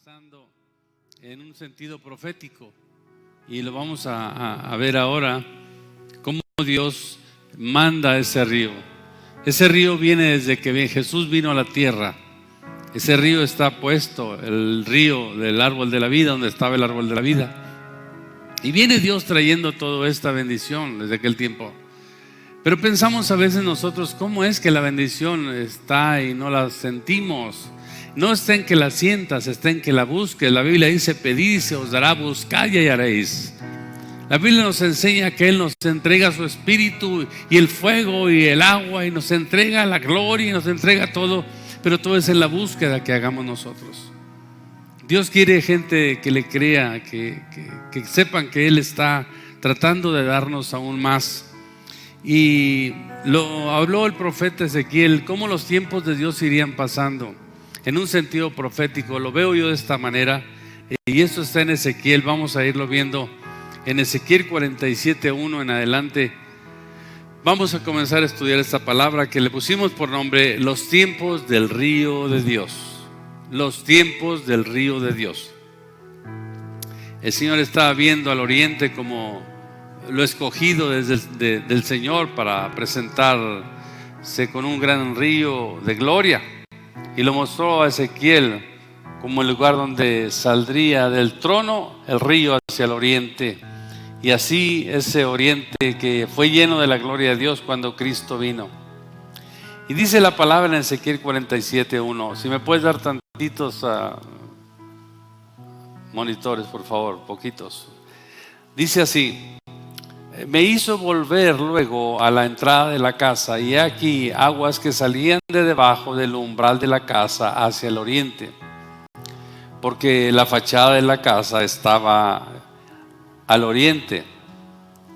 pasando en un sentido profético y lo vamos a ver ahora cómo Dios manda ese río. Ese río viene desde que Jesús vino a la tierra. Ese río está puesto, el río del árbol de la vida, donde estaba el árbol de la vida. Y viene Dios trayendo toda esta bendición desde aquel tiempo. Pero pensamos a veces nosotros, ¿cómo es que la bendición está y no la sentimos? No está en que la sientas, está en que la busques. La Biblia dice: pedid y se os dará, buscad y hallaréis. La Biblia nos enseña que Él nos entrega su espíritu y el fuego y el agua, y nos entrega la gloria y nos entrega todo, pero todo es en la búsqueda que hagamos nosotros. Dios quiere gente que le crea, que sepan que Él está tratando de darnos aún más. Y lo habló el profeta Ezequiel, cómo los tiempos de Dios irían pasando en un sentido profético. Lo veo yo de esta manera, y esto está en Ezequiel. Vamos a irlo viendo en Ezequiel 47:1 en adelante. Vamos a comenzar a estudiar esta palabra que le pusimos por nombre los tiempos del río de Dios. Los tiempos del río de Dios. El Señor estaba viendo al oriente como lo escogido del Señor para presentarse con un gran río de gloria, y lo mostró a Ezequiel como el lugar donde saldría del trono el río hacia el oriente. Y así ese oriente que fue lleno de la gloria de Dios cuando Cristo vino. Y dice la palabra en Ezequiel 47:1. Si me puedes dar tantitos monitores, por favor, poquitos. Dice así: me hizo volver luego a la entrada de la casa, y aquí aguas que salían de debajo del umbral de la casa hacia el oriente, porque la fachada de la casa estaba al oriente,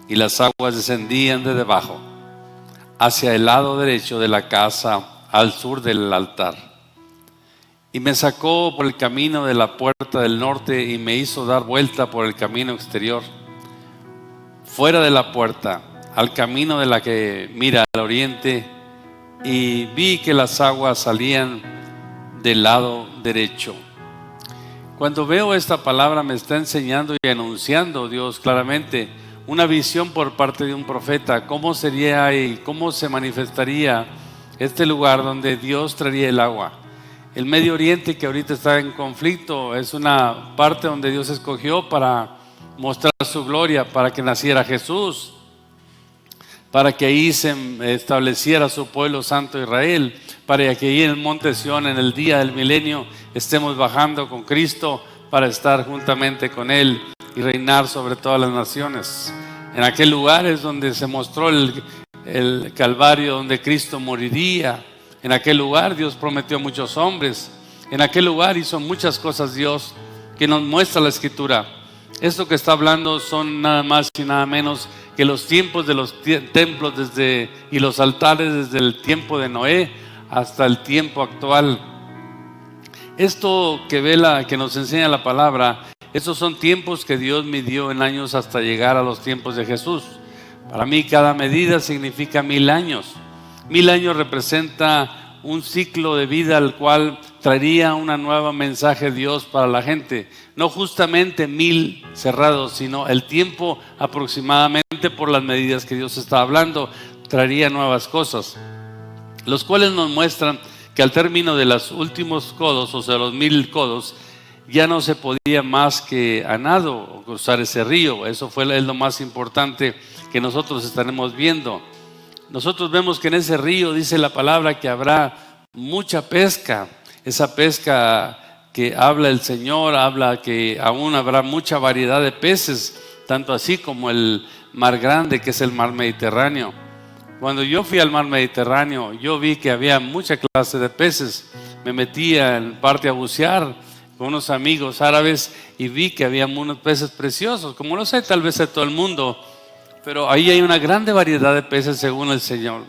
y las aguas descendían de debajo hacia el lado derecho de la casa, al sur del altar. Y me sacó por el camino de la puerta del norte, y me hizo dar vuelta por el camino exterior, fuera de la puerta, al camino de la que mira al oriente, y vi que las aguas salían del lado derecho. Cuando veo esta palabra, me está enseñando y anunciando Dios claramente una visión por parte de un profeta, cómo sería y cómo se manifestaría este lugar donde Dios traería el agua. El Medio Oriente, que ahorita está en conflicto, es una parte donde Dios escogió para mostrar su gloria, para que naciera Jesús, para que ahí se estableciera su pueblo santo Israel, para que ahí en el monte Sión, en el día del milenio, estemos bajando con Cristo para estar juntamente con Él y reinar sobre todas las naciones. En aquel lugar es donde se mostró el Calvario, donde Cristo moriría. En aquel lugar Dios prometió a muchos hombres. En aquel lugar hizo muchas cosas Dios que nos muestra la Escritura. Esto que está hablando son nada más y nada menos que los tiempos de los templos y los altares desde el tiempo de Noé hasta el tiempo actual. Esto que nos enseña la palabra, estos son tiempos que Dios midió en años hasta llegar a los tiempos de Jesús. Para mí cada medida significa 1000 años. 1000 años representa un ciclo de vida al cual traería una nueva mensaje de Dios para la gente. No justamente 1000 cerrados, sino el tiempo aproximadamente, por las medidas que Dios está hablando, traería nuevas cosas, los cuales nos muestran que al término de los últimos codos, o sea, los 1000 codos, ya no se podía más que a nado o cruzar ese río. Eso es lo más importante que nosotros estaremos viendo. Nosotros vemos que en ese río, dice la palabra, que habrá mucha pesca. Esa pesca que habla el Señor, habla que aún habrá mucha variedad de peces, tanto así como el mar grande, que es el mar Mediterráneo. Cuando yo fui al mar Mediterráneo, yo vi que había mucha clase de peces. Me metía en parte a bucear con unos amigos árabes y vi que había unos peces preciosos, como lo sé tal vez de todo el mundo, pero ahí hay una grande variedad de peces según el Señor.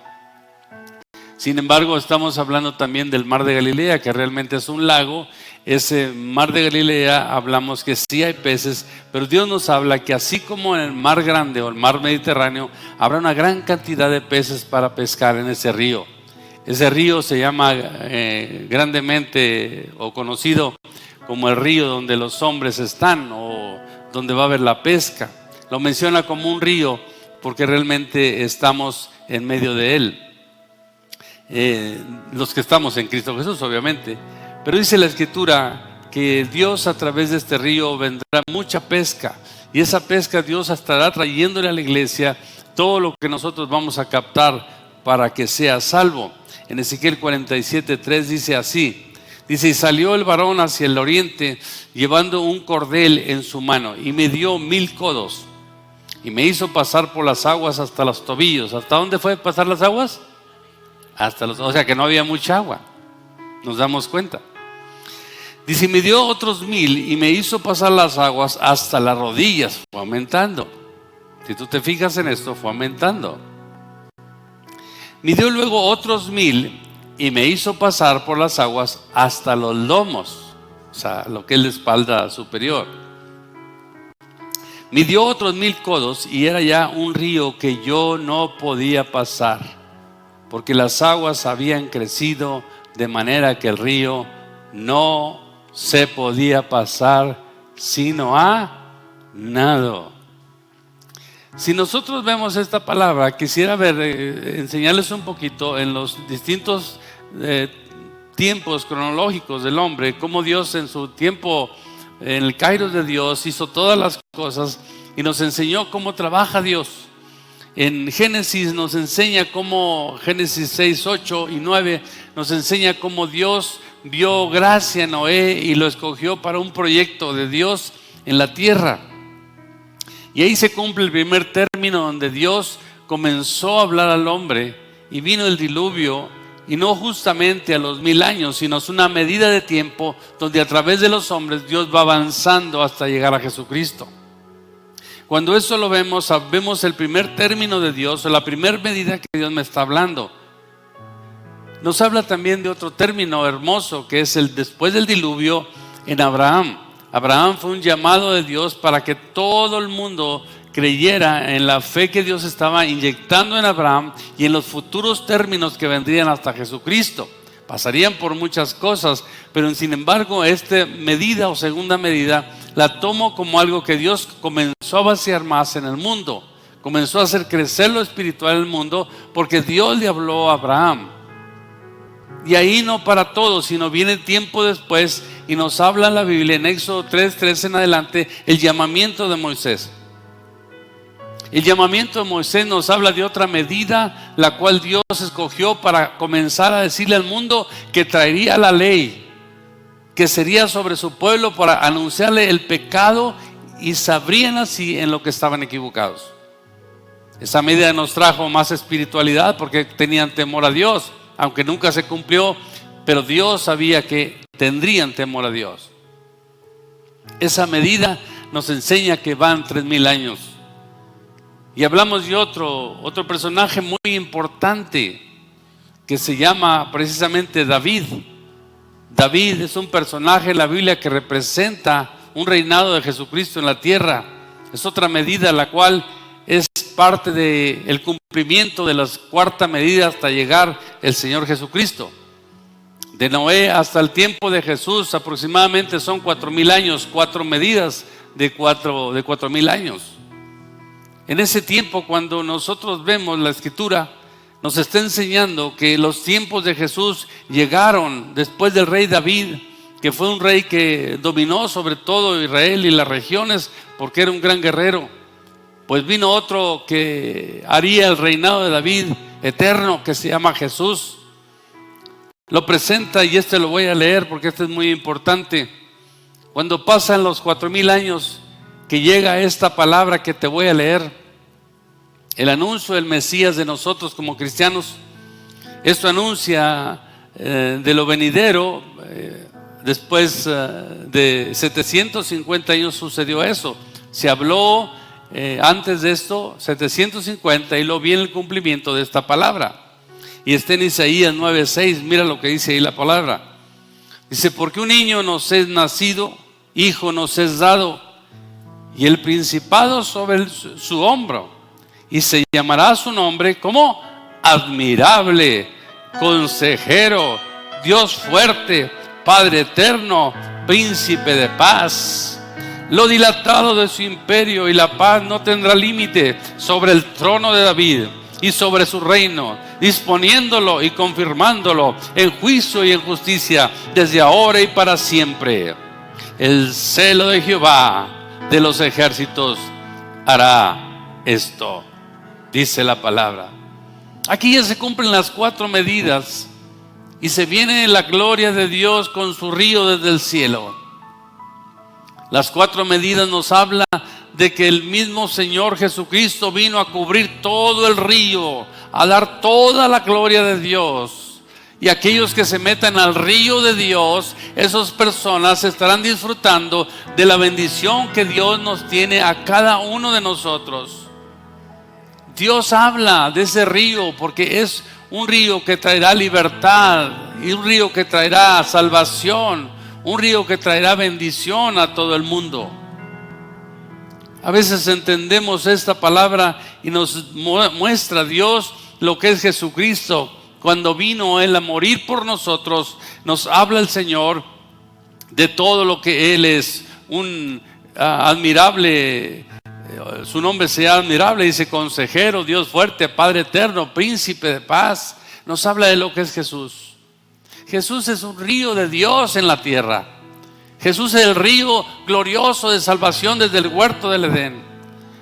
Sin embargo, estamos hablando también del mar de Galilea, que realmente es un lago. Ese mar de Galilea, hablamos que sí hay peces, pero Dios nos habla que así como en el mar grande o el mar Mediterráneo, habrá una gran cantidad de peces para pescar en ese río. Ese río se llama grandemente o conocido como el río donde los hombres están o donde va a haber la pesca. Lo menciona como un río porque realmente estamos en medio de él. Los que estamos en Cristo Jesús, obviamente. Pero dice la Escritura que Dios, a través de este río, vendrá mucha pesca. Y esa pesca Dios estará trayéndole a la iglesia todo lo que nosotros vamos a captar para que sea salvo. En Ezequiel 47:3 dice así. Dice: y salió el varón hacia el oriente llevando un cordel en su mano y me dio 1000 codos y me hizo pasar por las aguas hasta los tobillos. ¿Hasta dónde fue pasar las aguas? O sea que no había mucha agua. Nos damos cuenta. Dice: me dio otros 1000 y me hizo pasar las aguas hasta las rodillas. Fue aumentando. Si tú te fijas en esto, fue aumentando. Me dio luego otros 1000 y me hizo pasar por las aguas hasta los lomos, o sea, lo que es la espalda superior. Me dio otros 1000 codos y era ya un río que yo no podía pasar, porque las aguas habían crecido de manera que el río no se podía pasar sino a nado. Si nosotros vemos esta palabra, quisiera enseñarles un poquito en los distintos tiempos cronológicos del hombre, cómo Dios en su tiempo, en el Kairos de Dios, hizo todas las cosas y nos enseñó cómo trabaja Dios. En Génesis nos enseña cómo, Génesis 6, 8 y 9, nos enseña cómo Dios vio gracia a Noé y lo escogió para un proyecto de Dios en la tierra. Y ahí se cumple el primer término donde Dios comenzó a hablar al hombre y vino el diluvio, y no justamente a los 1000 años, sino es una medida de tiempo donde a través de los hombres Dios va avanzando hasta llegar a Jesucristo. Cuando eso lo vemos, vemos el primer término de Dios, o la primera medida que Dios me está hablando. Nos habla también de otro término hermoso que es el después del diluvio en Abraham. Abraham fue un llamado de Dios para que todo el mundo creyera en la fe que Dios estaba inyectando en Abraham y en los futuros términos que vendrían hasta Jesucristo. Pasarían por muchas cosas, pero sin embargo esta medida o segunda medida la tomo como algo que Dios comenzó a vaciar más en el mundo. Comenzó a hacer crecer lo espiritual en el mundo porque Dios le habló a Abraham. Y ahí no para todos, sino viene tiempo después y nos habla en la Biblia, en Éxodo 3:3 en adelante, el llamamiento de Moisés. El llamamiento de Moisés nos habla de otra medida, la cual Dios escogió para comenzar a decirle al mundo que traería la ley, que sería sobre su pueblo para anunciarle el pecado y sabrían así en lo que estaban equivocados. Esa medida nos trajo más espiritualidad porque tenían temor a Dios. Aunque nunca se cumplió, pero Dios sabía que tendrían temor a Dios. Esa medida nos enseña que van 3000 años. Y hablamos de otro personaje muy importante que se llama precisamente David. David es un personaje en la Biblia que representa un reinado de Jesucristo en la tierra. Es otra medida la cual es parte del cumplimiento de las cuarta medida hasta llegar el Señor Jesucristo. De Noé hasta el tiempo de Jesús aproximadamente son 4000 años, 4 medidas de 4000 años. En ese tiempo, cuando nosotros vemos la Escritura, nos está enseñando que los tiempos de Jesús llegaron después del rey David, que fue un rey que dominó sobre todo Israel y las regiones porque era un gran guerrero. Pues vino otro que haría el reinado de David eterno, que se llama Jesús. Lo presenta y lo voy a leer porque es muy importante. Cuando pasan los 4000 años que llega esta palabra que te voy a leer, el anuncio del Mesías de nosotros como cristianos. Esto anuncia de lo venidero. Después de 750 años sucedió eso. Se habló antes de esto 750 y luego viene el cumplimiento de esta palabra. Y está en Isaías 9:6. Mira lo que dice ahí la palabra. Dice: porque un niño nos es nacido, hijo nos es dado, y el principado sobre su hombro, y se llamará su nombre como Admirable, Consejero, Dios fuerte, Padre eterno, príncipe de paz. Lo dilatado de su imperio y la paz no tendrá límite sobre el trono de David y sobre su reino, disponiéndolo y confirmándolo en juicio y en justicia desde ahora y para siempre. El celo de Jehová de los ejércitos hará esto, dice la palabra. Aquí ya se cumplen las 4 medidas y se viene la gloria de Dios con su río desde el cielo. Las 4 medidas nos habla de que el mismo Señor Jesucristo vino a cubrir todo el río, a dar toda la gloria de Dios. Y aquellos que se metan al río de Dios, esas personas estarán disfrutando de la bendición que Dios nos tiene a cada uno de nosotros. Dios habla de ese río porque es un río que traerá libertad y un río que traerá salvación, un río que traerá bendición a todo el mundo. A veces entendemos esta palabra y nos muestra Dios lo que es Jesucristo. Cuando vino Él a morir por nosotros, nos habla el Señor de todo lo que Él es. Un admirable, su nombre sea admirable, dice consejero, Dios fuerte, Padre eterno, príncipe de paz. Nos habla de lo que es Jesús. Jesús es un río de Dios en la tierra. Jesús es el río glorioso de salvación desde el huerto del Edén.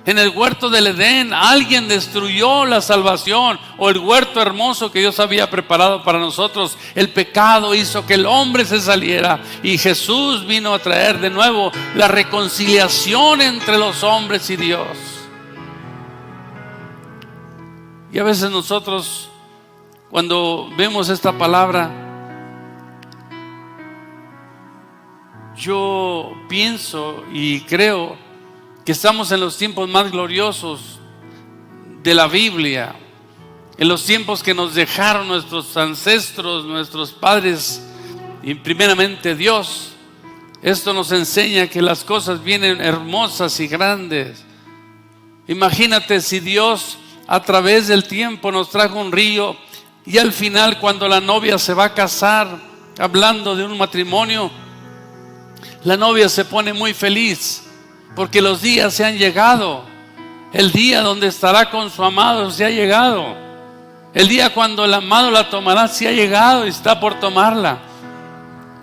En el huerto del Edén alguien destruyó la salvación o el huerto hermoso que Dios había preparado para nosotros. El pecado hizo que el hombre se saliera y Jesús vino a traer de nuevo la reconciliación entre los hombres y Dios. Y a veces nosotros, cuando vemos esta palabra, yo pienso y creo que estamos en los tiempos más gloriosos de la Biblia, en los tiempos que nos dejaron nuestros ancestros, nuestros padres y primeramente Dios. Esto nos enseña que las cosas vienen hermosas y grandes. Imagínate si Dios a través del tiempo nos trajo un río y al final, cuando la novia se va a casar, hablando de un matrimonio, la novia se pone muy feliz porque los días se han llegado. El día donde estará con su amado se ha llegado. El día cuando el amado la tomará se ha llegado y está por tomarla.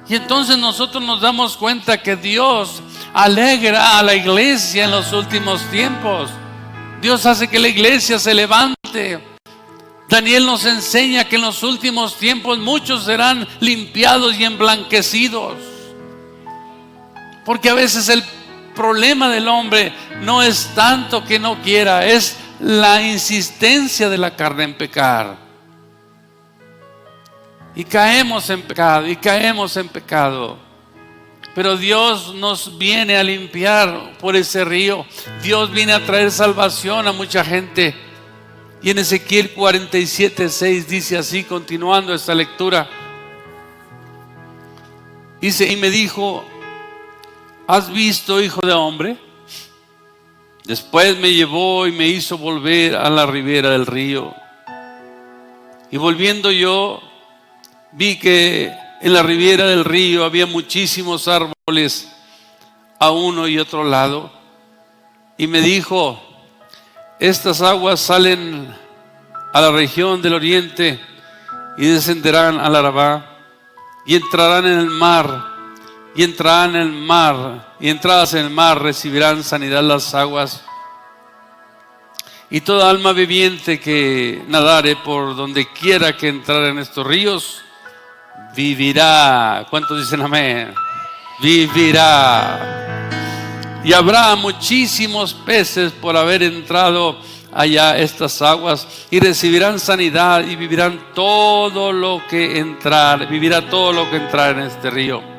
Y entonces nosotros nos damos cuenta que Dios alegra a la iglesia en los últimos tiempos. Dios hace que la iglesia se levante. Daniel nos enseña que en los últimos tiempos muchos serán limpiados y emblanquecidos. Porque a veces el problema del hombre no es tanto que no quiera, es la insistencia de la carne en pecar. Y caemos en pecado, y caemos en pecado. Pero Dios nos viene a limpiar por ese río. Dios viene a traer salvación a mucha gente. Y en Ezequiel 47:6 dice así, continuando esta lectura. Dice, y me dijo: ¿has visto, hijo de hombre? Después me llevó y me hizo volver a la ribera del río. Y volviendo yo, vi que en la ribera del río había muchísimos árboles a uno y otro lado. Y me dijo: estas aguas salen a la región del oriente y descenderán al Arabá y entrarán en el mar. Y entrarán en el mar, y entradas en el mar recibirán sanidad las aguas. Y toda alma viviente que nadare por donde quiera que entrara en estos ríos, vivirá. ¿Cuántos dicen amén? Vivirá. Y habrá muchísimos peces por haber entrado allá estas aguas, y recibirán sanidad y vivirán todo lo que entrar, vivirá todo lo que entrar en este río.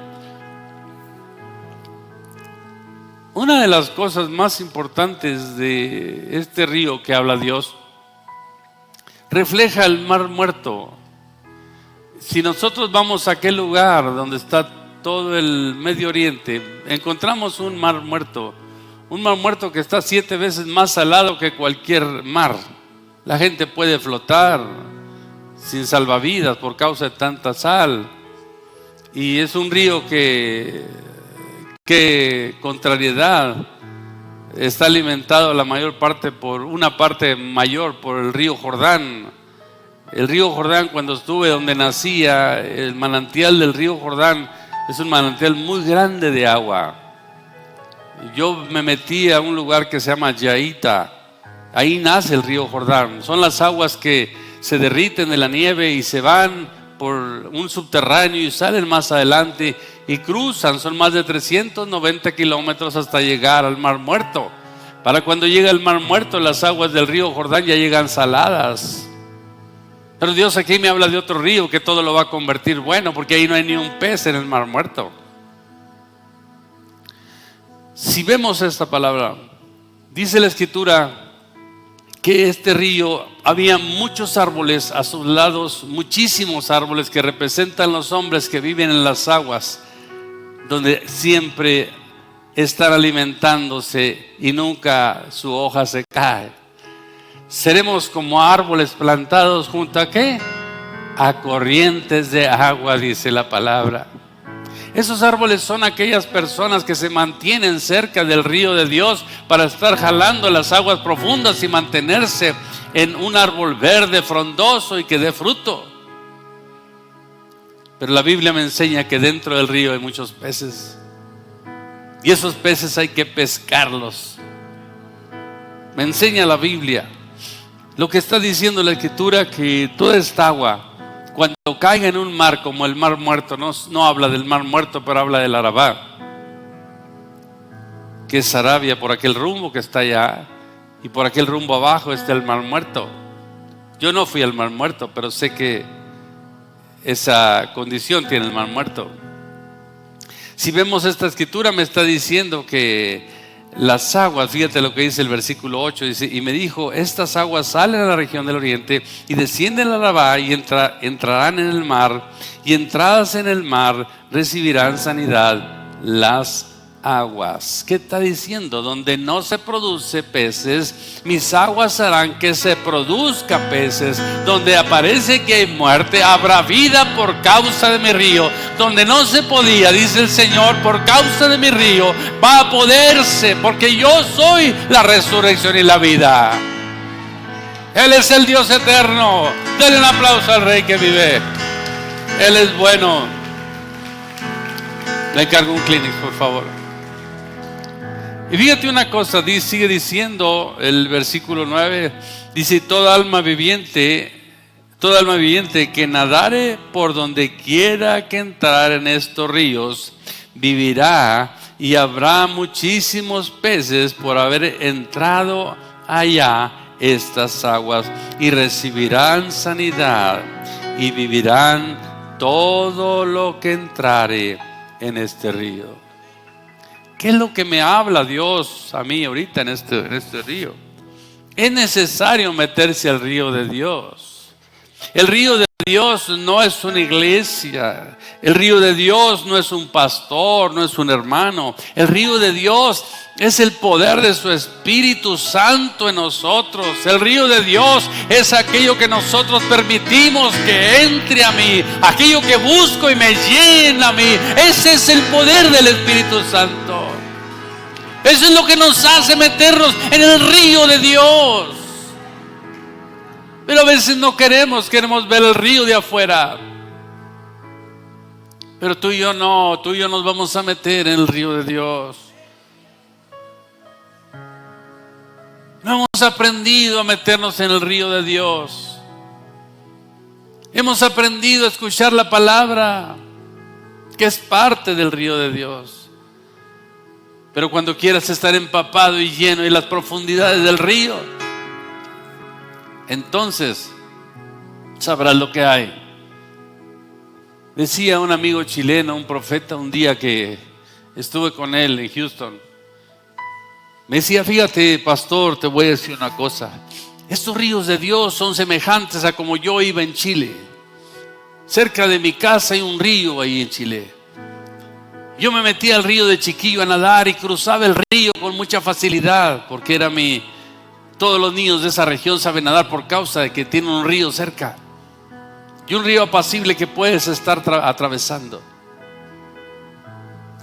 Una de las cosas más importantes de este río que habla Dios refleja el mar muerto. Si nosotros vamos a aquel lugar donde está todo el Medio Oriente, encontramos un mar muerto que está 7 veces más salado que cualquier mar. La gente puede flotar sin salvavidas por causa de tanta sal. Y es un río que qué contrariedad. Está alimentado la mayor parte por una parte mayor por el río Jordán. El río Jordán, cuando estuve donde nacía, el manantial del río Jordán es un manantial muy grande de agua. Yo me metí a un lugar que se llama Yaita. Ahí nace el río Jordán. Son las aguas que se derriten de la nieve y se van por un subterráneo y salen más adelante y cruzan. Son más de 390 kilómetros hasta llegar al Mar Muerto. Para cuando llega el Mar Muerto, las aguas del río Jordán ya llegan saladas. Pero Dios aquí me habla de otro río que todo lo va a convertir bueno, porque ahí no hay ni un pez en el Mar Muerto. Si vemos esta palabra, dice la Escritura que este río, había muchos árboles a sus lados, muchísimos árboles que representan los hombres que viven en las aguas, donde siempre están alimentándose y nunca su hoja se cae. Seremos como árboles plantados junto a ¿qué? A corrientes de agua, dice la palabra. Esos árboles son aquellas personas que se mantienen cerca del río de Dios para estar jalando las aguas profundas y mantenerse en un árbol verde, frondoso y que dé fruto. Pero la Biblia me enseña que dentro del río hay muchos peces. Y esos peces hay que pescarlos. Me enseña la Biblia. Lo que está diciendo la Escritura, que toda esta agua, cuando caiga en un mar como el Mar Muerto, no habla del Mar Muerto, pero habla del Arabá, que es Arabia, por aquel rumbo que está allá, y por aquel rumbo abajo está el Mar Muerto. Yo no fui al Mar Muerto, pero sé que esa condición tiene el Mar Muerto. Si vemos esta Escritura, me está diciendo que las aguas, fíjate lo que dice el versículo 8, dice: y me dijo, estas aguas salen a la región del oriente y descienden al Arabá y entrarán en el mar, y entradas en el mar recibirán sanidad las aguas. ¿Qué está diciendo? Donde no se produce peces, mis aguas harán que se produzca peces. Donde aparece que hay muerte, habrá vida por causa de mi río. Donde no se podía, dice el Señor, por causa de mi río va a poderse, porque yo soy la resurrección y la vida. Él es el Dios eterno. Denle un aplauso al Rey que vive. Él es bueno. Le encargo un Kleenex, por favor. Y fíjate una cosa, sigue diciendo el versículo 9, dice: toda alma viviente que nadare por donde quiera que entrar en estos ríos, vivirá, y habrá muchísimos peces por haber entrado allá estas aguas, y recibirán sanidad, y vivirán todo lo que entrare en este río. ¿Qué es lo que me habla Dios a mí ahorita en este río? Es necesario meterse al río de Dios. El río de Dios no es una iglesia. El río de Dios no es un pastor, no es un hermano. El río de Dios es el poder de su Espíritu Santo en nosotros. El río de Dios es aquello que nosotros permitimos que entre a mí, aquello que busco y me llena a mí. Ese es el poder del Espíritu Santo. Eso es lo que nos hace meternos en el río de Dios. Pero a veces no queremos ver el río de afuera. Pero tú y yo no, tú y yo nos vamos a meter en el río de Dios. No hemos aprendido a meternos en el río de Dios. Hemos aprendido a escuchar la palabra, que es parte del río de Dios. Pero cuando quieras estar empapado y lleno en las profundidades del río, entonces sabrás lo que hay. Decía un amigo chileno, un profeta, un día que estuve con él en Houston. Me decía: fíjate, pastor, te voy a decir una cosa. Estos ríos de Dios son semejantes a como yo iba en Chile. Cerca de mi casa hay un río ahí en Chile. Yo me metí al río de chiquillo a nadar y cruzaba el río con mucha facilidad, porque todos los niños de esa región saben nadar por causa de que tienen un río cerca. Y un río apacible que puedes estar atravesando.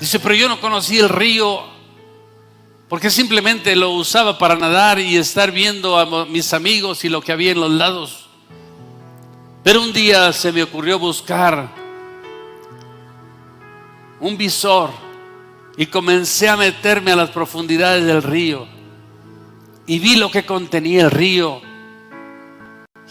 Dice, pero yo no conocí el río porque simplemente lo usaba para nadar y estar viendo a mis amigos y lo que había en los lados. Pero un día se me ocurrió buscar un visor y comencé a meterme a las profundidades del río y vi lo que contenía el río.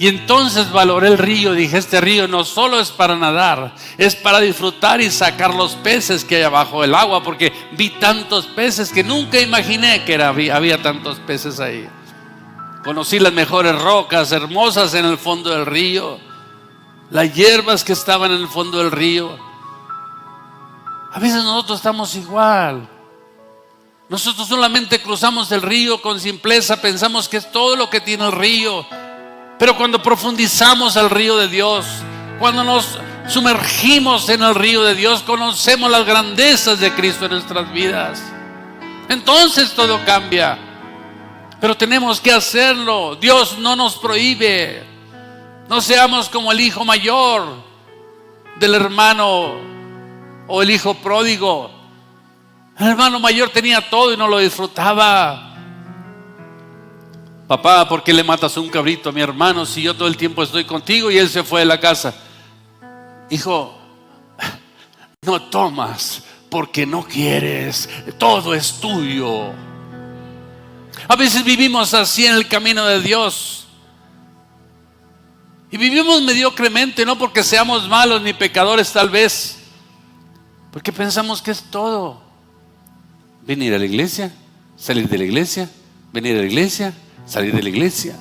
Y entonces valoré el río. Dije, este río no solo es para nadar, es para disfrutar y sacar los peces que hay abajo del agua, porque vi tantos peces que nunca imaginé que había tantos peces ahí. Conocí las mejores rocas hermosas en el fondo del río, las hierbas que estaban en el fondo del río. A veces nosotros estamos igual. Nosotros solamente cruzamos el río con simpleza, pensamos que es todo lo que tiene el río. Pero cuando profundizamos al río de Dios, cuando nos sumergimos en el río de Dios, conocemos las grandezas de Cristo en nuestras vidas. Entonces todo cambia. Pero tenemos que hacerlo. Dios no nos prohíbe. No seamos como el hijo mayor del hermano o el hijo pródigo. El hermano mayor tenía todo y no lo disfrutaba. Papá, ¿por qué le matas un cabrito a mi hermano si yo todo el tiempo estoy contigo y él se fue de la casa? Hijo, no tomas porque no quieres, todo es tuyo. A veces vivimos así en el camino de Dios. Y vivimos mediocremente, no porque seamos malos ni pecadores tal vez, porque pensamos que es todo. Venir a la iglesia, salir de la iglesia, venir a la iglesia, salir de la iglesia.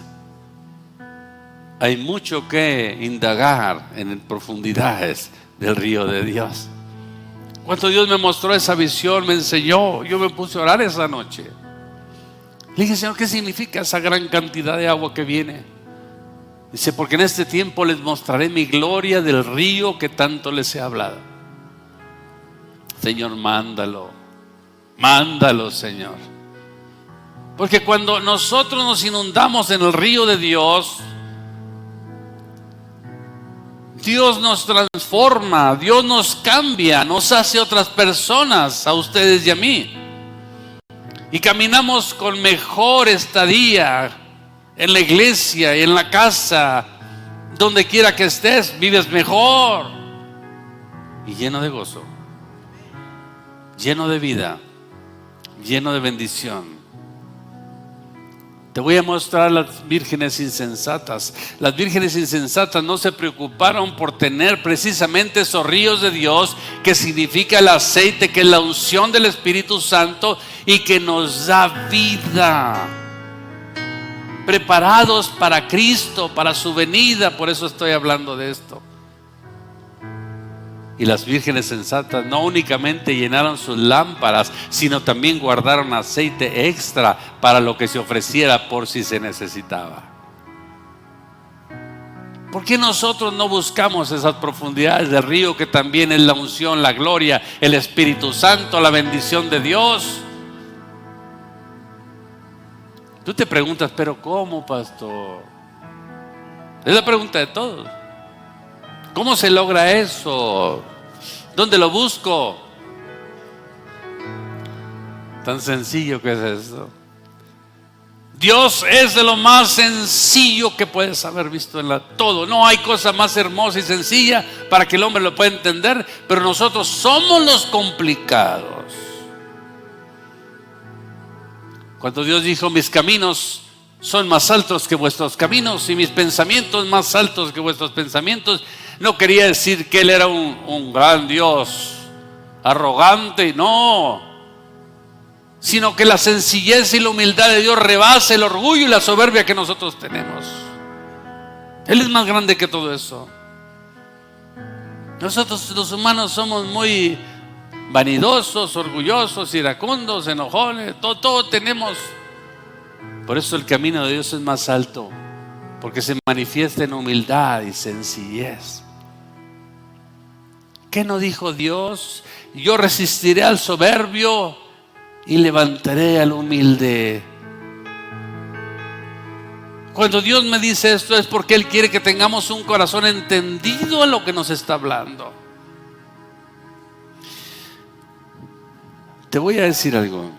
Hay mucho que indagar en profundidades del río de Dios. Cuando Dios me mostró esa visión, me enseñó, yo me puse a orar esa noche. Le dije, Señor, ¿qué significa esa gran cantidad de agua que viene? Dice, porque en este tiempo les mostraré mi gloria del río que tanto les he hablado. Señor, mándalo, Señor. Porque cuando nosotros nos inundamos en el río de Dios, Dios nos transforma, Dios nos cambia, nos hace otras personas, a ustedes y a mí. Y caminamos con mejor estadía en la iglesia y en la casa, donde quiera que estés, vives mejor y lleno de gozo, lleno de vida, lleno de bendición. Te voy a mostrar las vírgenes insensatas. Las vírgenes insensatas no se preocuparon por tener precisamente esos ríos de Dios, que significa el aceite, que es la unción del Espíritu Santo y que nos da vida. Preparados para Cristo, para su venida. Por eso estoy hablando de esto. Y las vírgenes sensatas no únicamente llenaron sus lámparas, sino también guardaron aceite extra para lo que se ofreciera por si se necesitaba. ¿Por qué nosotros no buscamos esas profundidades del río, que también es la unción, la gloria, el Espíritu Santo, la bendición de Dios? Tú te preguntas, ¿pero cómo, pastor? Es la pregunta de todos. ¿Cómo se logra eso? ¿Dónde lo busco? Tan sencillo que es esto. Dios es de lo más sencillo que puedes haber visto en todo. No hay cosa más hermosa y sencilla para que el hombre lo pueda entender, pero nosotros somos los complicados. Cuando Dios dijo, mis caminos son más altos que vuestros caminos y mis pensamientos más altos que vuestros pensamientos, no quería decir que Él era un gran Dios arrogante, no, sino que la sencillez y la humildad de Dios rebasa el orgullo y la soberbia que nosotros tenemos. Él es más grande que todo eso. Nosotros los humanos somos muy vanidosos, orgullosos, iracundos, enojones, todo tenemos. Por eso el camino de Dios es más alto, porque se manifiesta en humildad y sencillez. ¿Qué no dijo Dios? Yo resistiré al soberbio y levantaré al humilde. Cuando Dios me dice esto es porque Él quiere que tengamos un corazón entendido a lo que nos está hablando. Te voy a decir algo.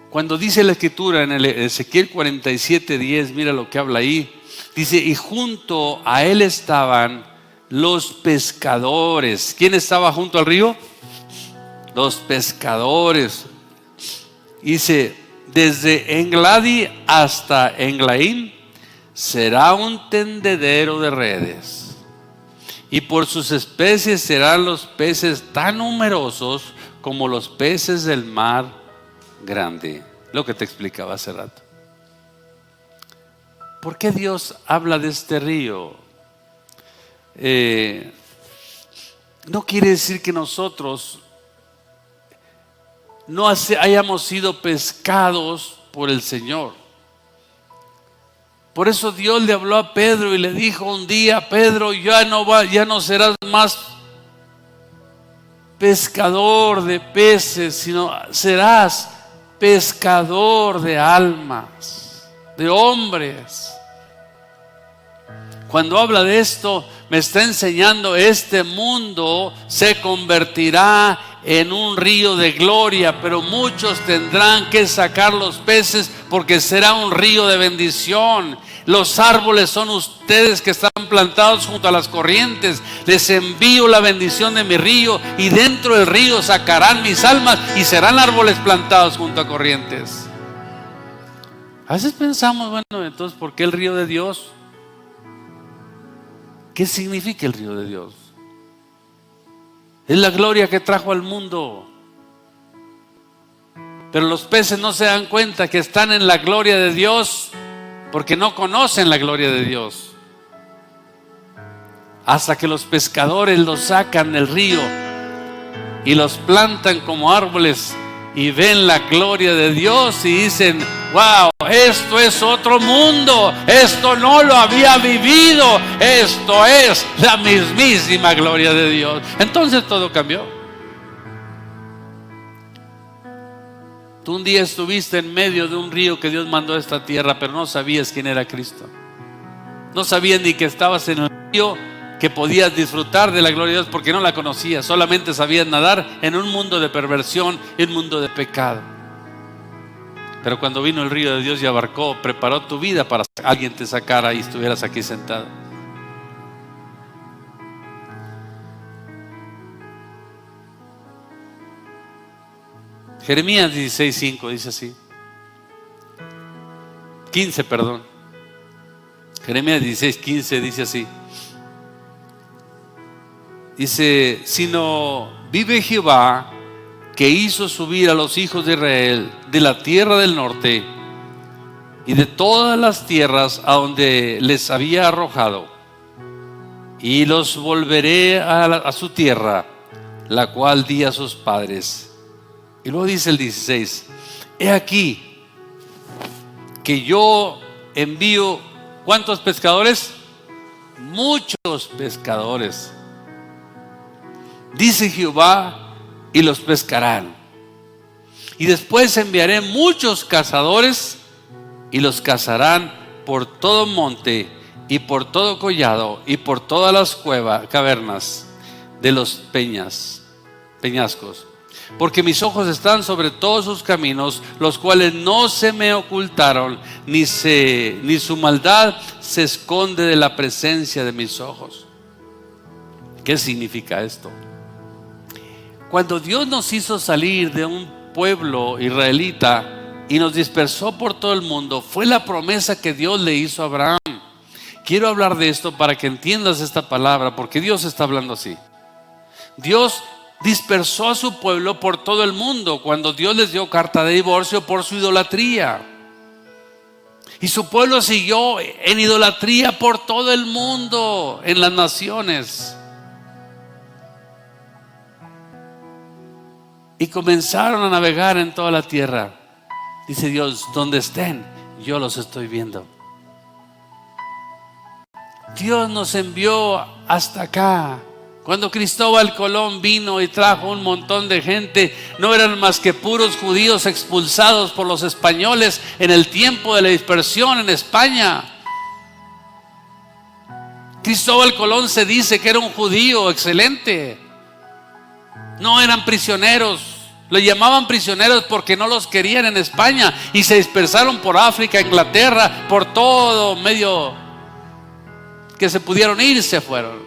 Cuando dice la escritura en el Ezequiel 47:10, mira lo que habla ahí. Dice, y junto a él estaban los pescadores. ¿Quién estaba junto al río? Los pescadores. Dice, desde Engladi hasta Englaim será un tendedero de redes. Y por sus especies serán los peces tan numerosos como los peces del mar grande. Lo que te explicaba hace rato. ¿Por qué Dios habla de este río? No quiere decir que nosotros no hayamos sido pescados por el Señor. Por eso Dios le habló a Pedro y le dijo un día: Pedro, ya no serás más pescador de peces, sino serás pescador de almas, de hombres. Cuando habla de esto, me está enseñando: este mundo se convertirá en un río de gloria, pero muchos tendrán que sacar los peces porque será un río de bendición. Los árboles son ustedes que están plantados junto a las corrientes. Les envío la bendición de mi río, y dentro del río sacarán mis almas y serán árboles plantados junto a corrientes. A veces pensamos, bueno, entonces, ¿por qué el río de Dios? ¿Qué significa el río de Dios? Es la gloria que trajo al mundo. Pero los peces no se dan cuenta que están en la gloria de Dios porque no conocen la gloria de Dios. Hasta que los pescadores los sacan del río y los plantan como árboles y ven la gloria de Dios y dicen: wow, esto es otro mundo, esto no lo había vivido, esto es la mismísima gloria de Dios. Entonces todo cambió. Tú un día estuviste en medio de un río que Dios mandó a esta tierra, pero no sabías quién era Cristo. No sabías ni que estabas en el río, que podías disfrutar de la gloria de Dios porque no la conocías. Solamente sabías nadar en un mundo de perversión, en un mundo de pecado. Pero cuando vino el río de Dios y abarcó, preparó tu vida para que alguien te sacara y estuvieras aquí sentado. Jeremías 16:5 dice así. 15, perdón. Jeremías 16:15 dice así. Dice: sino vive Jehová, que hizo subir a los hijos de Israel de la tierra del norte y de todas las tierras a donde les había arrojado, y los volveré a su tierra, la cual di a sus padres. Y luego dice el 16: he aquí que yo envío, ¿cuántos pescadores? Muchos pescadores, dice Jehová, y los pescarán. Y después enviaré muchos cazadores, y los cazarán por todo monte y por todo collado y por todas las cavernas de los peñascos. Porque mis ojos están sobre todos sus caminos, los cuales no se me ocultaron, ni su maldad se esconde de la presencia de mis ojos. ¿Qué significa esto? Cuando Dios nos hizo salir de un pueblo israelita y nos dispersó por todo el mundo, fue la promesa que Dios le hizo a Abraham. Quiero hablar de esto para que entiendas esta palabra, porque Dios está hablando así. Dios dispersó a su pueblo por todo el mundo cuando Dios les dio carta de divorcio por su idolatría. Y su pueblo siguió en idolatría por todo el mundo, en las naciones. Y comenzaron a navegar en toda la tierra. Dice Dios: donde estén, yo los estoy viendo. Dios nos envió hasta acá. Cuando Cristóbal Colón vino y trajo un montón de gente, no eran más que puros judíos expulsados por los españoles en el tiempo de la dispersión en España. Cristóbal Colón se dice que era un judío excelente. No eran prisioneros. Los llamaban prisioneros porque no los querían en España y se dispersaron por África, Inglaterra, por todo medio que se pudieron ir, se fueron.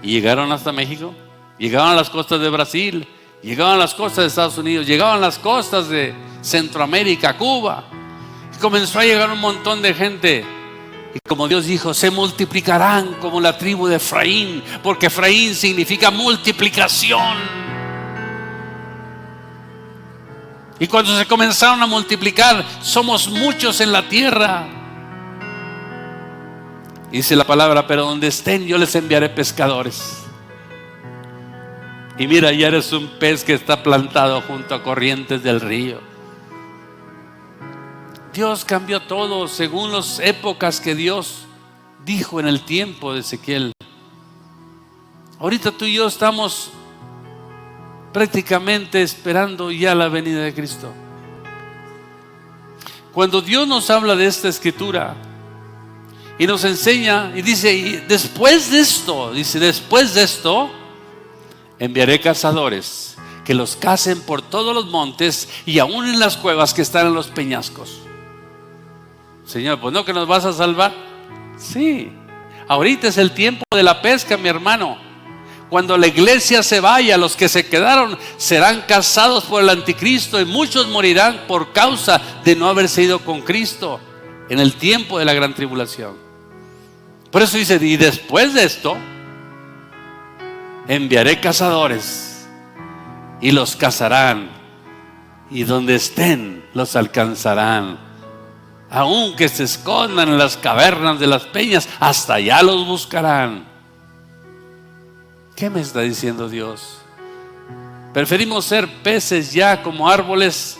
Y llegaron hasta México, llegaron a las costas de Brasil, llegaban a las costas de Estados Unidos, llegaban a las costas de Centroamérica, Cuba. Y comenzó a llegar un montón de gente. Y como Dios dijo, se multiplicarán como la tribu de Efraín, porque Efraín significa multiplicación. Y cuando se comenzaron a multiplicar, somos muchos en la tierra. Dice la palabra, pero donde estén yo les enviaré pescadores. Y mira, ya eres un pez que está plantado junto a corrientes del río. Dios cambió todo según las épocas que Dios dijo en el tiempo de Ezequiel. Ahorita tú y yo estamos prácticamente esperando ya la venida de Cristo. Cuando Dios nos habla de esta escritura y nos enseña y dice, y después de esto enviaré cazadores que los cacen por todos los montes y aún en las cuevas que están en los peñascos. Señor, pues no que nos vas a salvar. Sí, ahorita es el tiempo de la pesca, mi hermano. Cuando la iglesia se vaya, los que se quedaron serán cazados por el anticristo y muchos morirán por causa de no haberse ido con Cristo en el tiempo de la gran tribulación. Por eso dice, y después de esto enviaré cazadores y los cazarán, y donde estén los alcanzarán. Aunque se escondan en las cavernas de las peñas, hasta allá los buscarán. ¿Qué me está diciendo Dios? Preferimos ser peces ya como árboles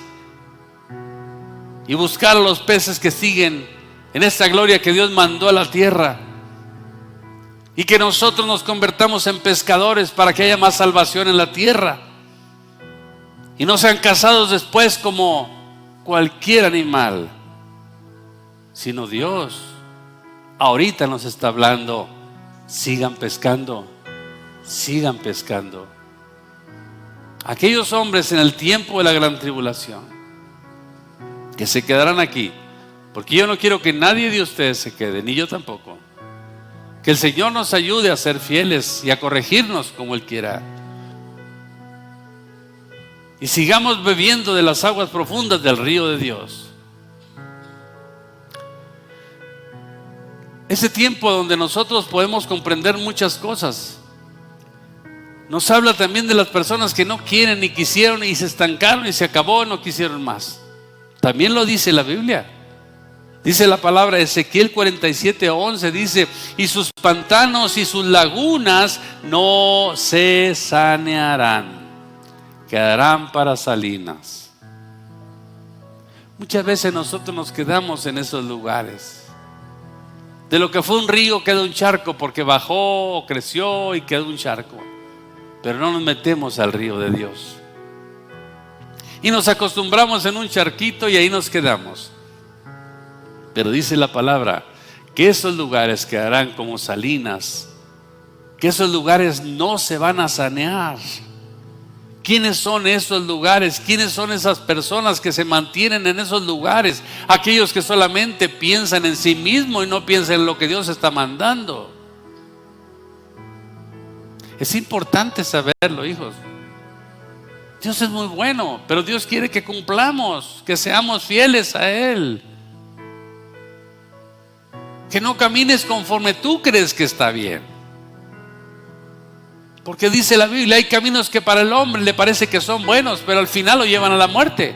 y buscar a los peces que siguen en esta gloria que Dios mandó a la tierra, y que nosotros nos convertamos en pescadores para que haya más salvación en la tierra y no sean cazados después como cualquier animal, sino Dios ahorita nos está hablando: sigan pescando, sigan pescando. Aquellos hombres en el tiempo de la gran tribulación que se quedarán aquí, porque yo no quiero que nadie de ustedes se quede, ni yo tampoco. Que el Señor nos ayude a ser fieles y a corregirnos como Él quiera, y sigamos bebiendo de las aguas profundas del río de Dios. Ese tiempo donde nosotros podemos comprender muchas cosas. Nos habla también de las personas que no quieren ni quisieron y se estancaron y se acabó, no quisieron más. También lo dice la Biblia. Dice la palabra, Ezequiel 47:11, dice: y sus pantanos y sus lagunas no se sanearán, quedarán para salinas. Muchas veces nosotros nos quedamos en esos lugares. De lo que fue un río queda un charco, porque bajó, creció y quedó un charco. Pero no nos metemos al río de Dios. Y nos acostumbramos en un charquito y ahí nos quedamos. Pero dice la palabra que esos lugares quedarán como salinas, que esos lugares no se van a sanear. ¿Quiénes son esos lugares? ¿Quiénes son esas personas que se mantienen en esos lugares? Aquellos que solamente piensan en sí mismos y no piensan en lo que Dios está mandando. Es importante saberlo, hijos. Dios es muy bueno, pero Dios quiere que cumplamos, que seamos fieles a Él. Que no camines conforme tú crees que está bien. Porque dice la Biblia, hay caminos que para el hombre le parece que son buenos, pero al final lo llevan a la muerte.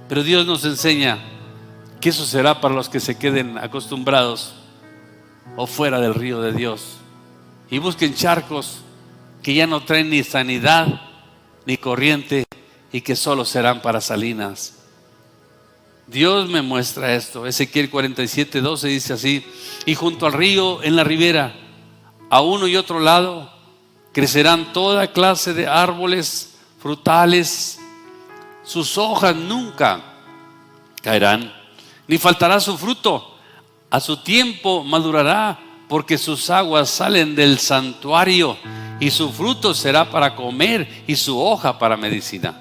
Pero Dios nos enseña que eso será para los que se queden acostumbrados o fuera del río de Dios y busquen charcos que ya no traen ni sanidad ni corriente y que solo serán para salinas. Dios me muestra esto. Ezequiel 47:12 dice así: y junto al río, en la ribera, a uno y otro lado, crecerán toda clase de árboles frutales. Sus hojas nunca caerán, ni faltará su fruto. A su tiempo madurará, porque sus aguas salen del santuario, y su fruto será para comer y su hoja para medicina.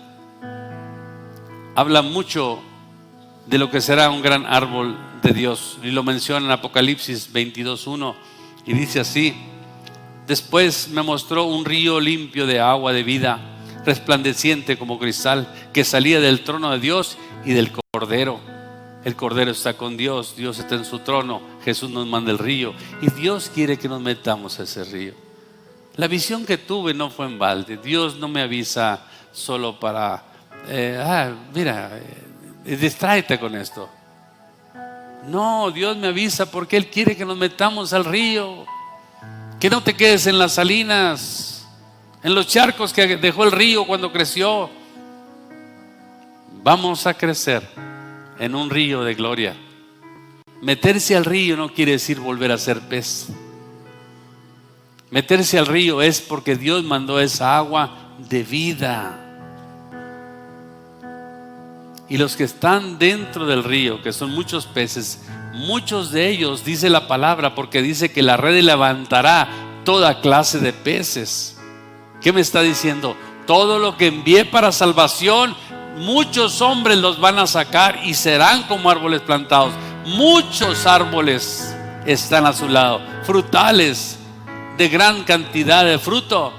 Habla mucho de lo que será un gran árbol de Dios, y lo menciona en Apocalipsis 22:1, y dice así: después me mostró un río limpio de agua de vida, resplandeciente como cristal, que salía del trono de Dios y del Cordero. El Cordero está con Dios, Dios está en su trono, Jesús nos manda el río, y Dios quiere que nos metamos a ese río. La visión que tuve no fue en balde. Dios no me avisa solo para distráete con esto. No, Dios me avisa porque Él quiere que nos metamos al río, que no te quedes en las salinas, en los charcos que dejó el río cuando creció. Vamos a crecer en un río de gloria. Meterse al río no quiere decir volver a ser pez. Meterse al río es porque Dios mandó esa agua de vida. Y los que están dentro del río, que son muchos peces, muchos de ellos, dice la palabra, porque dice que la red levantará toda clase de peces. ¿Qué me está diciendo? Todo lo que envié para salvación, muchos hombres los van a sacar y serán como árboles plantados. Muchos árboles están a su lado, frutales, de gran cantidad de fruto.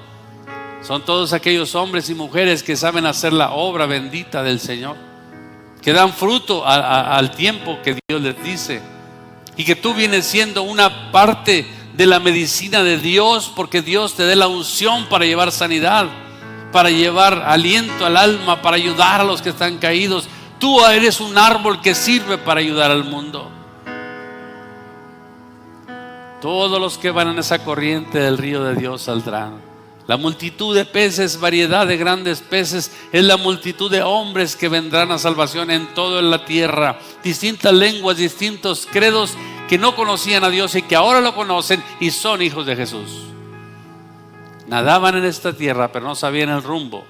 Son todos aquellos hombres y mujeres que saben hacer la obra bendita del Señor, que dan fruto al tiempo que Dios les dice, y que tú vienes siendo una parte de la medicina de Dios, porque Dios te dé la unción para llevar sanidad, para llevar aliento al alma, para ayudar a los que están caídos. Tú eres un árbol que sirve para ayudar al mundo. Todos los que van en esa corriente del río de Dios saldrán. La multitud de peces, variedad de grandes peces, es la multitud de hombres que vendrán a salvación en toda la tierra. Distintas lenguas, distintos credos, que no conocían a Dios y que ahora lo conocen y son hijos de Jesús. Nadaban en esta tierra, pero no sabían el rumbo.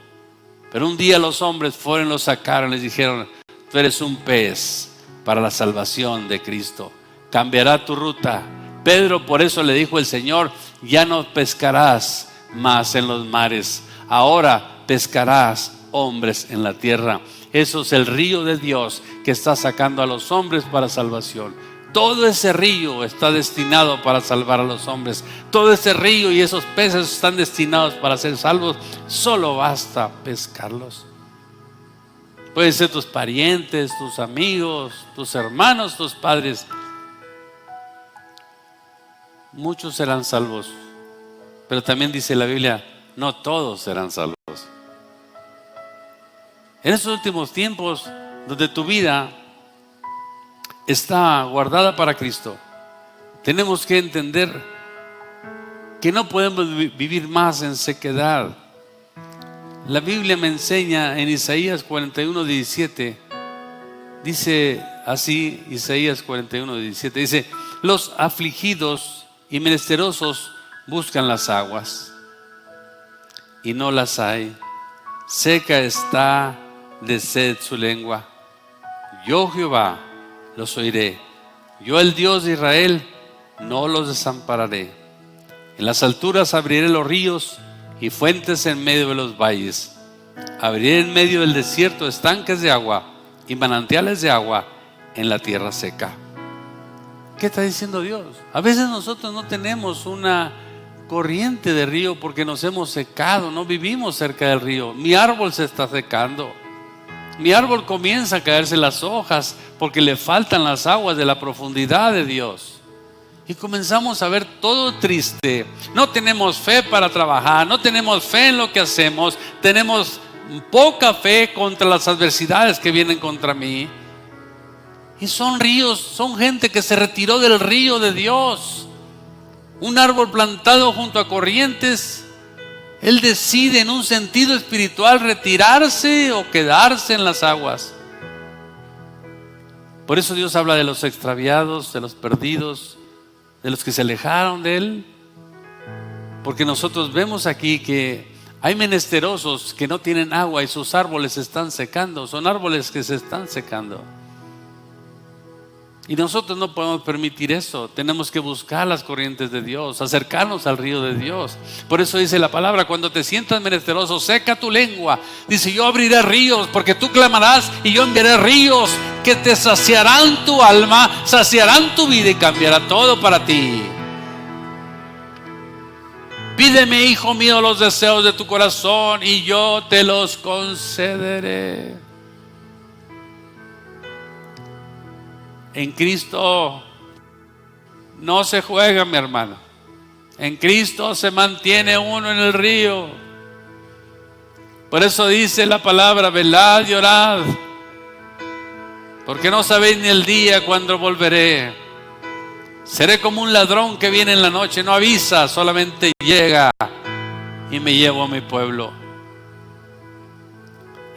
Pero un día los hombres fueron, los sacaron, les dijeron: tú eres un pez para la salvación de Cristo. Cambiará tu ruta. Pedro, por eso le dijo el Señor: ya no pescarás más en los mares, ahora pescarás hombres en la tierra. Eso es el río de Dios que está sacando a los hombres para salvación. Todo ese río está destinado para salvar a los hombres. Todo ese río y esos peces están destinados para ser salvos. Solo basta pescarlos. Pueden ser tus parientes, tus amigos, tus hermanos, tus padres. Muchos serán salvos, pero también dice la Biblia: no todos serán salvos. En estos últimos tiempos, donde tu vida está guardada para Cristo, tenemos que entender que no podemos vivir más en sequedad. La Biblia me enseña en Isaías 41:17, dice así, Isaías 41:17, dice: los afligidos y menesterosos buscan las aguas y no las hay. Seca está de sed su lengua. Yo, Jehová, los oiré. Yo, el Dios de Israel, no los desampararé. En las alturas abriré los ríos y fuentes en medio de los valles. Abriré en medio del desierto estanques de agua y manantiales de agua en la tierra seca. ¿Qué está diciendo Dios? A veces nosotros no tenemos una corriente de río porque nos hemos secado, no vivimos cerca del río. Mi árbol se está secando. Mi árbol comienza a caerse las hojas porque le faltan las aguas de la profundidad de Dios. Y comenzamos a ver todo triste. No tenemos fe para trabajar, no tenemos fe en lo que hacemos, tenemos poca fe contra las adversidades que vienen contra mí. Y son ríos, son gente que se retiró del río de Dios. Un árbol plantado junto a corrientes, él decide en un sentido espiritual retirarse o quedarse en las aguas. Por eso Dios habla de los extraviados, de los perdidos, de los que se alejaron de Él. Porque nosotros vemos aquí que hay menesterosos que no tienen agua y sus árboles se están secando. Son árboles que se están secando. Y nosotros no podemos permitir eso. Tenemos que buscar las corrientes de Dios, acercarnos al río de Dios. Por eso dice la palabra: cuando te sientas menesteroso, seca tu lengua. Dice: yo abriré ríos, porque tú clamarás y yo enviaré ríos que te saciarán tu alma, saciarán tu vida y cambiará todo para ti. Pídeme, hijo mío, los deseos de tu corazón y yo te los concederé. En Cristo no se juega, mi hermano. En Cristo se mantiene uno en el río. Por eso dice la palabra: velad y orad, porque no sabéis ni el día cuando volveré. Seré como un ladrón que viene en la noche, no avisa, solamente llega y me llevo a mi pueblo.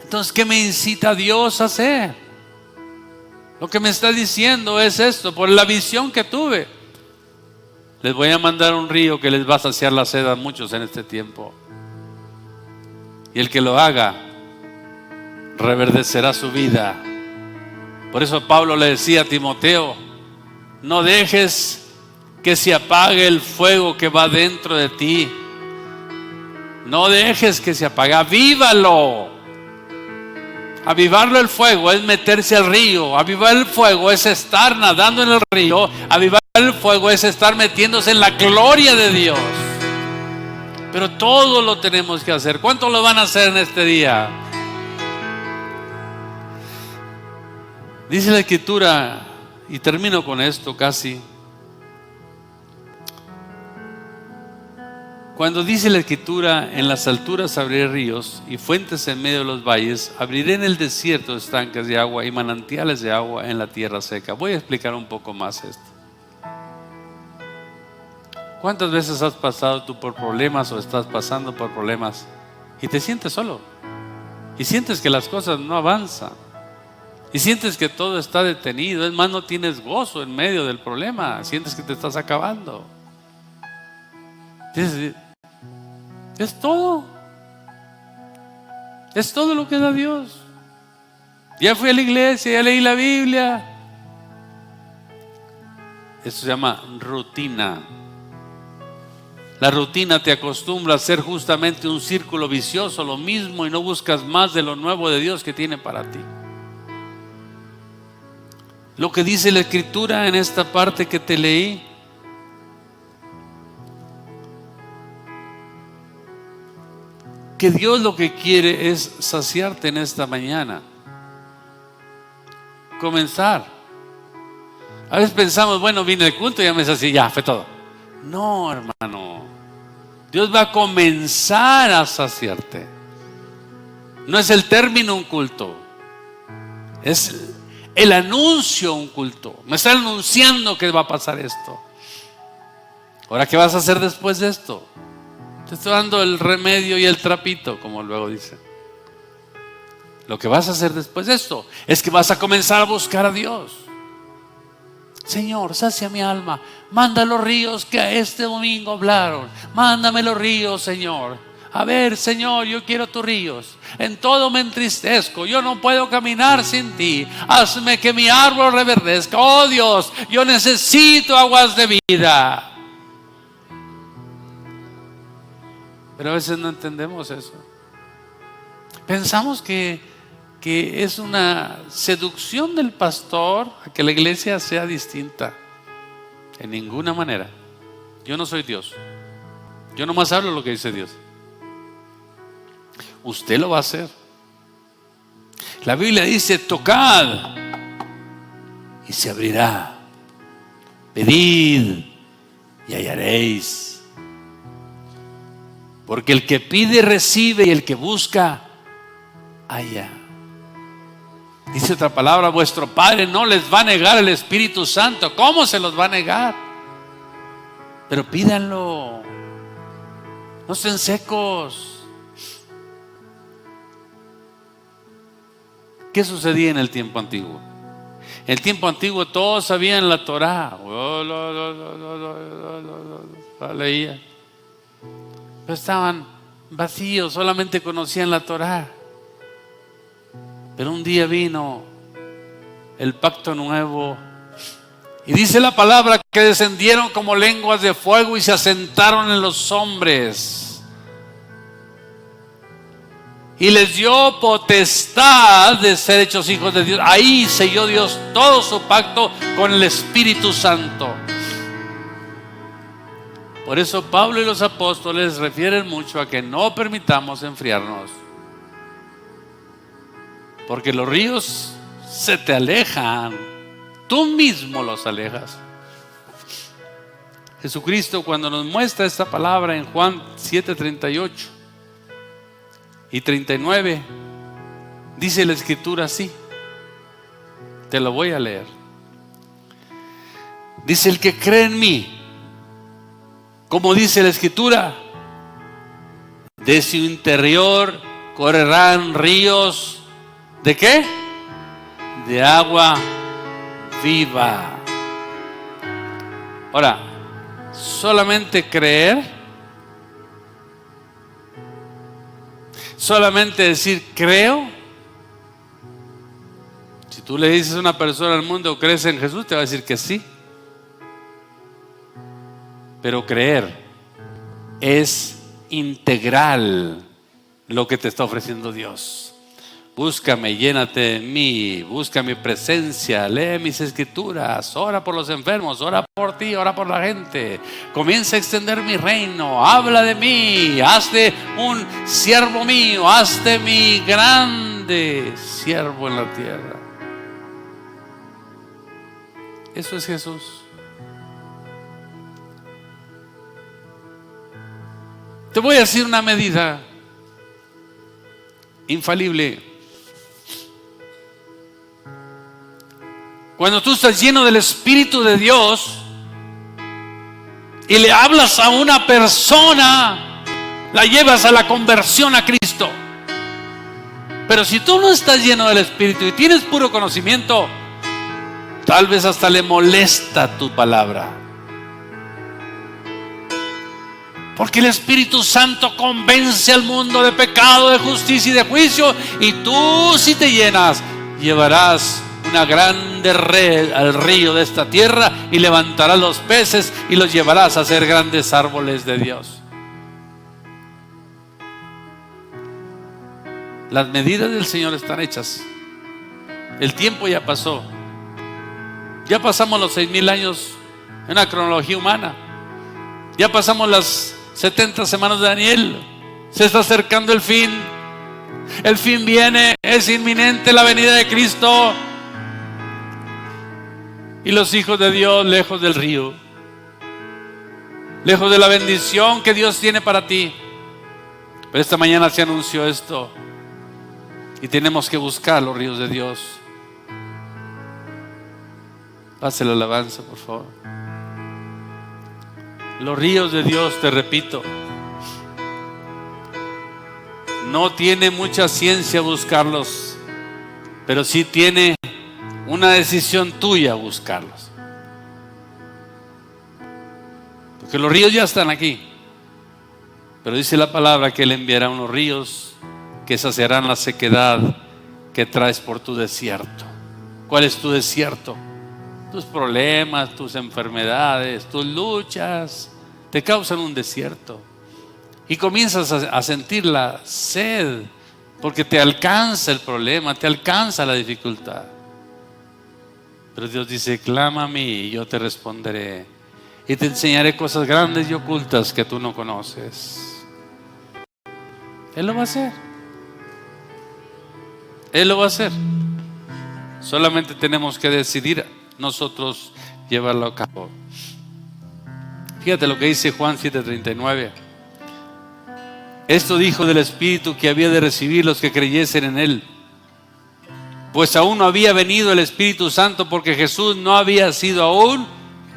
Entonces, ¿qué me incita Dios a hacer? Lo que me está diciendo es esto: por la visión que tuve, les voy a mandar un río que les va a saciar la sed a muchos en este tiempo. Y el que lo haga, reverdecerá su vida. Por eso Pablo le decía a Timoteo: no dejes que se apague el fuego que va dentro de ti. No dejes que se apague, avívalo. Avivarlo el fuego es meterse al río. Avivar el fuego es estar nadando en el río. Avivar el fuego es estar metiéndose en la gloria de Dios. Pero todo lo tenemos que hacer. ¿Cuántos lo van a hacer en este día? Dice la Escritura, y termino con esto casi. Cuando dice la Escritura: en las alturas abriré ríos y fuentes en medio de los valles, abriré en el desierto estanques de agua y manantiales de agua en la tierra seca. Voy a explicar un poco más esto. ¿Cuántas veces has pasado tú por problemas o estás pasando por problemas y te sientes solo? Y sientes que las cosas no avanzan. Y sientes que todo está detenido. Es más, no tienes gozo en medio del problema. Sientes que te estás acabando. Es todo. Es todo lo que da Dios. Ya fui a la iglesia, ya leí la Biblia. Eso se llama rutina. La rutina te acostumbra a ser justamente un círculo vicioso, lo mismo, y no buscas más de lo nuevo de Dios que tiene para ti. Lo que dice la Escritura en esta parte que te leí: que Dios lo que quiere es saciarte en esta mañana. Comenzar. A veces pensamos: bueno, vine al culto y ya me sacié, ya fue todo. No, hermano. Dios va a comenzar a saciarte. No es el término un culto, es el anuncio un culto. Me está anunciando que va a pasar esto. Ahora, ¿qué vas a hacer después de esto? Te estoy dando el remedio y el trapito, como luego dice. Lo que vas a hacer después de esto es que vas a comenzar a buscar a Dios. Señor, sacia mi alma. Manda los ríos que este domingo hablaron. Mándame los ríos, Señor. A ver, Señor, yo quiero tus ríos. En todo me entristezco. Yo no puedo caminar sin ti. Hazme que mi árbol reverdezca. Oh Dios, yo necesito aguas de vida. Pero a veces no entendemos eso. Pensamos que es una seducción del pastor a que la iglesia sea distinta. En ninguna manera. Yo no soy Dios. Yo nomás hablo lo que dice Dios. Usted lo va a hacer. La Biblia dice: tocad y se abrirá. Pedid y hallaréis. Porque el que pide recibe, y el que busca halla. Dice otra palabra: vuestro Padre no les va a negar el Espíritu Santo. ¿Cómo se los va a negar? Pero pídanlo. No estén secos. ¿Qué sucedía en el tiempo antiguo? En el tiempo antiguo todos sabían la Torá. La leían. Pero estaban vacíos, solamente conocían la Torá. Pero un día vino el pacto nuevo Y dice la palabra que descendieron como lenguas de fuego y se asentaron en los hombres. Y les dio potestad de ser hechos hijos de Dios. Ahí selló Dios todo su pacto con el Espíritu Santo. Por eso Pablo y los apóstoles refieren mucho a que no permitamos enfriarnos. Porque los ríos se te alejan. Tú mismo los alejas. Jesucristo, cuando nos muestra esta palabra en Juan 7:38 y 39, dice la Escritura así. Te lo voy a leer. Dice: el que cree en mí, como dice la Escritura, de su interior correrán ríos. ¿De qué? De agua viva. Ahora, solamente creer, solamente decir creo. Si tú le dices a una persona al mundo, ¿crees en Jesús?, te va a decir que sí. Pero creer es integral lo que te está ofreciendo Dios. Búscame, llénate de mí, busca mi presencia, lee mis escrituras, ora por los enfermos, ora por ti, ora por la gente. Comienza a extender mi reino, habla de mí, hazte un siervo mío, hazte mi grande siervo en la tierra. Eso es Jesús. Te voy a decir una medida infalible. Cuando tú estás lleno del Espíritu de Dios y le hablas a una persona, la llevas a la conversión a Cristo. Pero si tú no estás lleno del Espíritu y tienes puro conocimiento, tal vez hasta le molesta tu palabra. Porque el Espíritu Santo convence al mundo de pecado, de justicia y de juicio. Y tú, si te llenas, llevarás una grande red al río de esta tierra y levantarás los peces y los llevarás a ser grandes árboles de Dios. Las medidas del Señor están hechas. El tiempo ya pasó. Ya pasamos los 6,000 años en la cronología humana. Ya pasamos las 70 semanas de Daniel. Se está acercando el fin. El fin viene, es inminente la venida de Cristo. Y los hijos de Dios lejos del río, lejos de la bendición que Dios tiene para ti. Pero esta mañana se anunció esto y tenemos que buscar los ríos de Dios. Pase la alabanza, por favor. Los ríos de Dios, te repito, no tiene mucha ciencia buscarlos, pero sí tiene una decisión tuya buscarlos. Porque los ríos ya están aquí. Pero dice la palabra que Él enviará unos ríos que saciarán la sequedad que traes por tu desierto. ¿Cuál es tu desierto? Tus problemas, tus enfermedades, tus luchas te causan un desierto. Y comienzas a sentir la sed porque te alcanza el problema, te alcanza la dificultad. Pero Dios dice: clama a mí y yo te responderé y te enseñaré cosas grandes y ocultas que tú no conoces. Él lo va a hacer. Él lo va a hacer. Solamente tenemos que decidir nosotros llevarlo a cabo. Fíjate lo que dice Juan 7:39. Esto dijo del Espíritu que había de recibir los que creyesen en Él, pues aún no había venido el Espíritu Santo, porque Jesús no había sido aún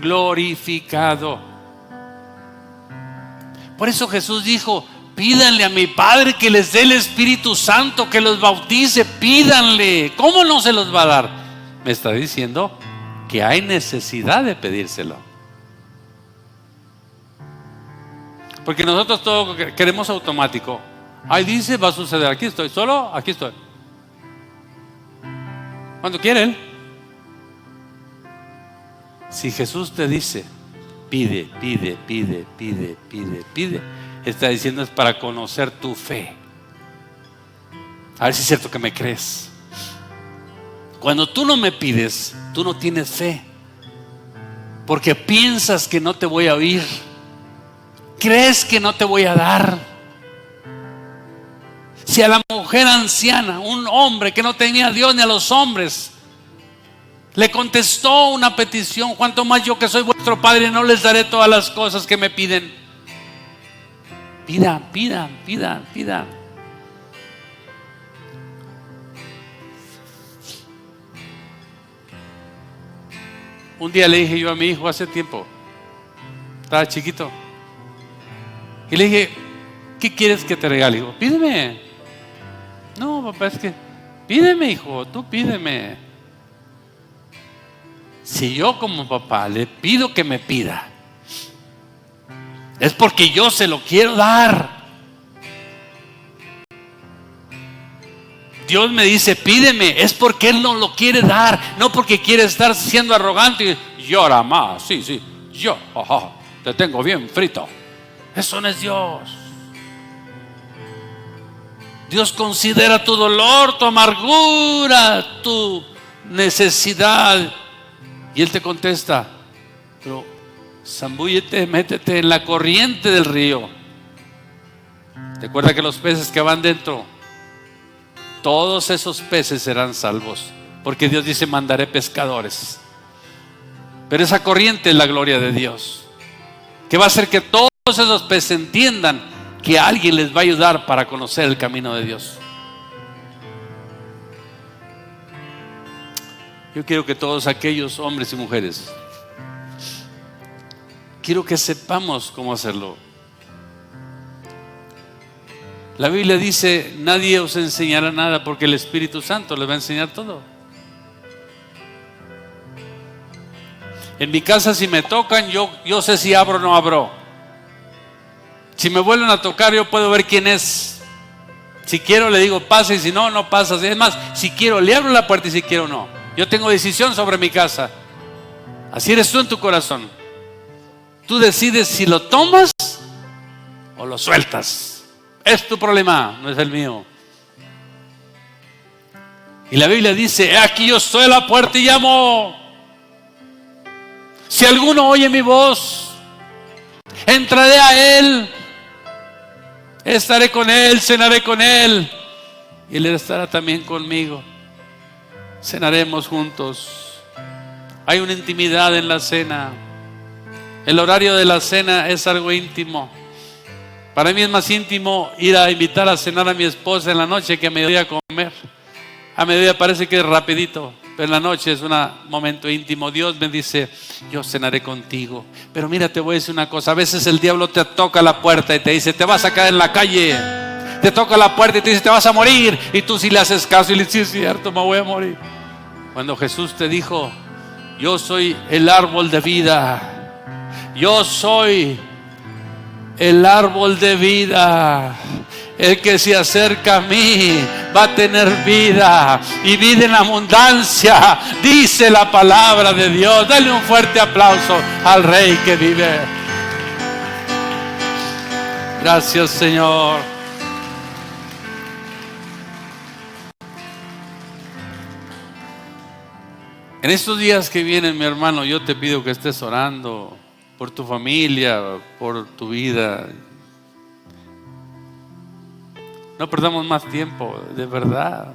glorificado. Por eso Jesús dijo: pídanle a mi Padre que les dé el Espíritu Santo, que los bautice, pídanle. ¿Cómo no se los va a dar? Me está diciendo que hay necesidad de pedírselo. Porque nosotros todo queremos automático. Ahí dice, va a suceder, aquí estoy, solo aquí estoy. Cuando quiere Él. Si Jesús te dice, pide, pide, pide, pide, pide, pide, está diciendo es para conocer tu fe. A ver si es cierto que me crees. Cuando tú no me pides, tú no tienes fe, porque piensas que no te voy a oír, crees que no te voy a dar. Si a la mujer anciana, un hombre que no tenía a Dios ni a los hombres, le contestó una petición, cuanto más yo que soy vuestro Padre no les daré todas las cosas que me piden. Pidan, pidan, pidan, pidan. Un día le dije yo a mi hijo hace tiempo, estaba chiquito, y le dije, ¿qué quieres que te regale? Digo, pídeme. No, papá, es que pídeme, hijo, tú pídeme. Si yo como papá le pido que me pida, es porque yo se lo quiero dar. Dios me dice, pídeme, es porque Él no lo quiere dar, no porque quiere estar siendo arrogante y llora más, sí, sí, yo, ajá, te tengo bien frito. Eso no es Dios. Dios considera tu dolor, tu amargura, tu necesidad, y Él te contesta, pero zambúllete, métete en la corriente del río. Recuerda que los peces que van dentro, todos esos peces serán salvos, porque Dios dice, mandaré pescadores. Pero esa corriente es la gloria de Dios, que va a hacer que todos esos peces entiendan que alguien les va a ayudar para conocer el camino de Dios. Yo quiero que todos aquellos hombres y mujeres, quiero que sepamos cómo hacerlo. La Biblia dice, nadie os enseñará nada porque el Espíritu Santo les va a enseñar todo. En mi casa, si me tocan, yo sé si abro o no abro. Si me vuelven a tocar, yo puedo ver quién es. Si quiero le digo pasa, y si no, no pasa. Es más, si quiero le abro la puerta, y si quiero no. Yo tengo decisión sobre mi casa. Así eres tú en tu corazón. Tú decides si lo tomas o lo sueltas. Es tu problema, no es el mío. Y la Biblia dice, aquí yo estoy a la puerta y llamo. Si alguno oye mi voz, entraré a él, estaré con él, cenaré con él, y él estará también conmigo. Cenaremos juntos. Hay una intimidad en la cena. El horario de la cena es algo íntimo. Para mí es más íntimo ir a invitar a cenar a mi esposa en la noche que a mediodía a comer. A mediodía parece que es rapidito, pero en la noche es un momento íntimo. Dios me dice, yo cenaré contigo. Pero mira, te voy a decir una cosa. A veces el diablo te toca la puerta y te dice, te vas a caer en la calle. Te toca la puerta y te dice, te vas a morir. Y tú sí le haces caso y le dices, sí, es cierto, me voy a morir. Cuando Jesús te dijo, yo soy el árbol de vida. Yo soy el árbol de vida. El que se acerca a mí va a tener vida, y vida en abundancia, dice la palabra de Dios. Dale un fuerte aplauso al Rey que vive. Gracias, Señor. En estos días que vienen, mi hermano, yo te pido que estés orando por tu familia, por tu vida. No perdamos más tiempo, de verdad.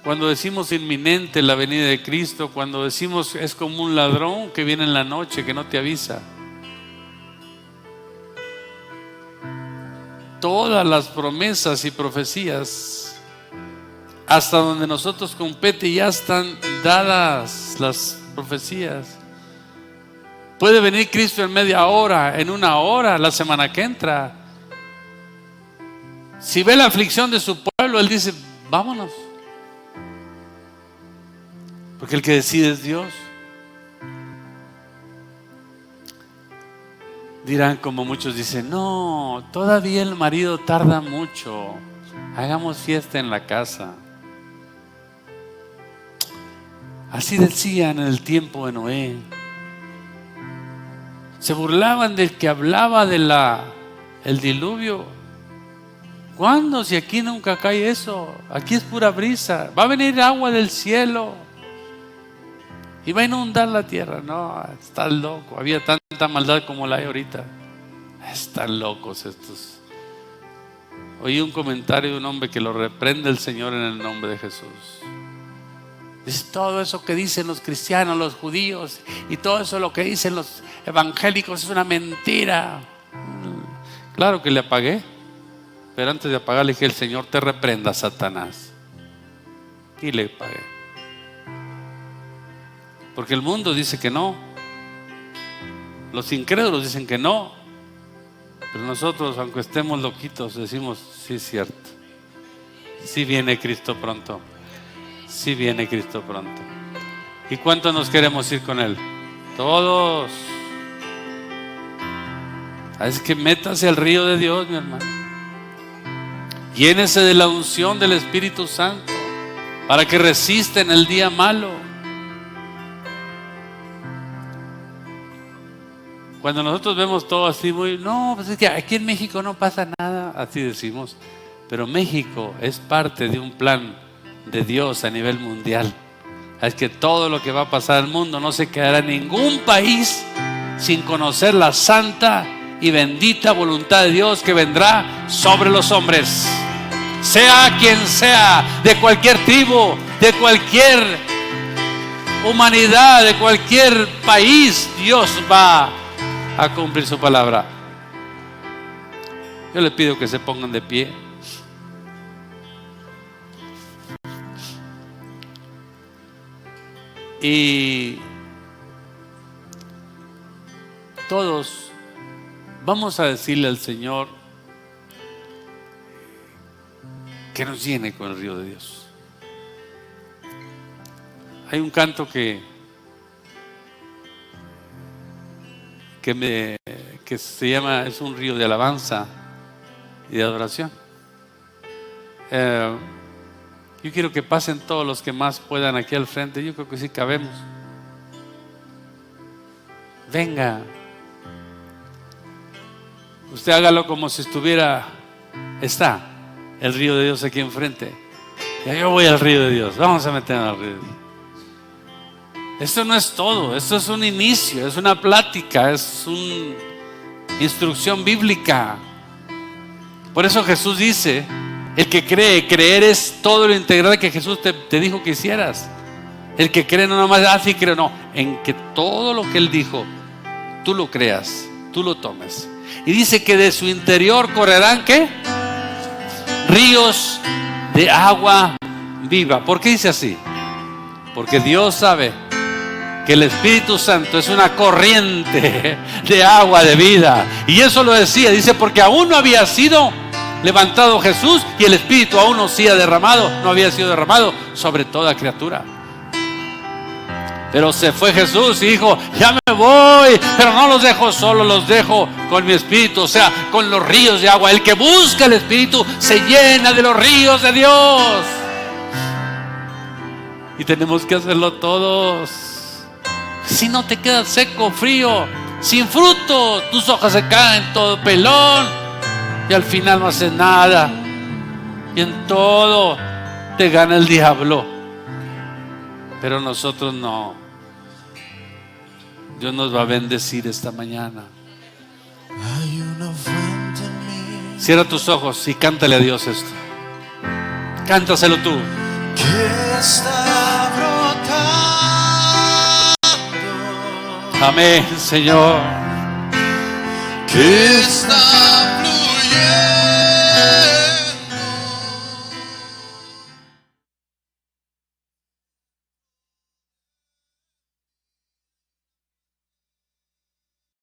Cuando decimos inminente la venida de Cristo, cuando decimos es como un ladrón que viene en la noche, que no te avisa. Todas las promesas y profecías, hasta donde nosotros compete, ya están dadas las profecías. Puede venir Cristo en media hora, en una hora, la semana que entra. Si ve la aflicción de su pueblo, Él dice, vámonos. Porque el que decide es Dios. Dirán, como muchos dicen, no, todavía el marido tarda mucho. Hagamos fiesta en la casa. Así decían en el tiempo de Noé. Se burlaban del que hablaba de el diluvio. ¿Cuándo? Si aquí nunca cae eso. Aquí es pura brisa. Va a venir agua del cielo y va a inundar la tierra. No, estás loco. Había tanta maldad como la hay ahorita. Están locos estos. Oí un comentario de un hombre que lo reprende el Señor en el nombre de Jesús. Dice: todo eso que dicen los cristianos, los judíos, y todo eso lo que dicen los evangélicos es una mentira. Claro que le apagué, pero antes de apagar le dije: el Señor te reprenda, Satanás. Y le apagué. Porque el mundo dice que no, los incrédulos dicen que no, pero nosotros, aunque estemos loquitos, decimos: sí es cierto, sí viene Cristo pronto, sí viene Cristo pronto. ¿Y cuántos nos queremos ir con Él? Todos. Así que métase al río de Dios, mi hermano. Llénese de la unción del Espíritu Santo para que resista en el día malo. Cuando nosotros vemos todo así muy, no, pues es que aquí en México no pasa nada, así decimos, pero México es parte de un plan de Dios a nivel mundial. Es que todo lo que va a pasar al mundo no se quedará en ningún país sin conocer la santa y bendita voluntad de Dios que vendrá sobre los hombres. Sea quien sea, de cualquier tribu, de cualquier humanidad, de cualquier país, Dios va a cumplir su palabra. Yo les pido que se pongan de pie. Y todos vamos a decirle al Señor que nos llene con el río de Dios. Hay un canto que se llama, es un río de alabanza y de adoración. Yo quiero que pasen todos los que más puedan aquí al frente. Yo creo que sí cabemos. Venga. Usted hágalo como si está el río de Dios aquí enfrente. Ya yo voy al río de Dios. Vamos a meternos al río de Dios. Esto no es todo, esto es un inicio, es una plática, es una instrucción bíblica. Por eso Jesús dice: el que cree, creer es todo lo integral que Jesús te dijo que hicieras. El que cree no nomás, sí creo, no, en que todo lo que Él dijo, tú lo creas, tú lo tomes. Y dice que de su interior correrán, ¿qué? Ríos de agua viva. ¿Por qué dice así? Porque Dios sabe que el Espíritu Santo es una corriente de agua de vida. Y eso lo decía, dice, porque aún no había sido levantado Jesús y el Espíritu aún no había sido derramado sobre toda criatura. Pero se fue Jesús y dijo: ya me voy, pero no los dejo solos, los dejo con mi Espíritu, o sea, con los ríos de agua. El que busca el Espíritu se llena de los ríos de Dios. Y tenemos que hacerlo todos. Si no, te quedas seco, frío, sin fruto, tus hojas se caen todo pelón y al final no haces nada. Y en todo te gana el diablo. Pero nosotros no. Dios nos va a bendecir esta mañana. Hay una fuente en mí. Cierra tus ojos y cántale a Dios esto. Cántaselo tú. Que está brotando. Amén, Señor. Que está fluyendo.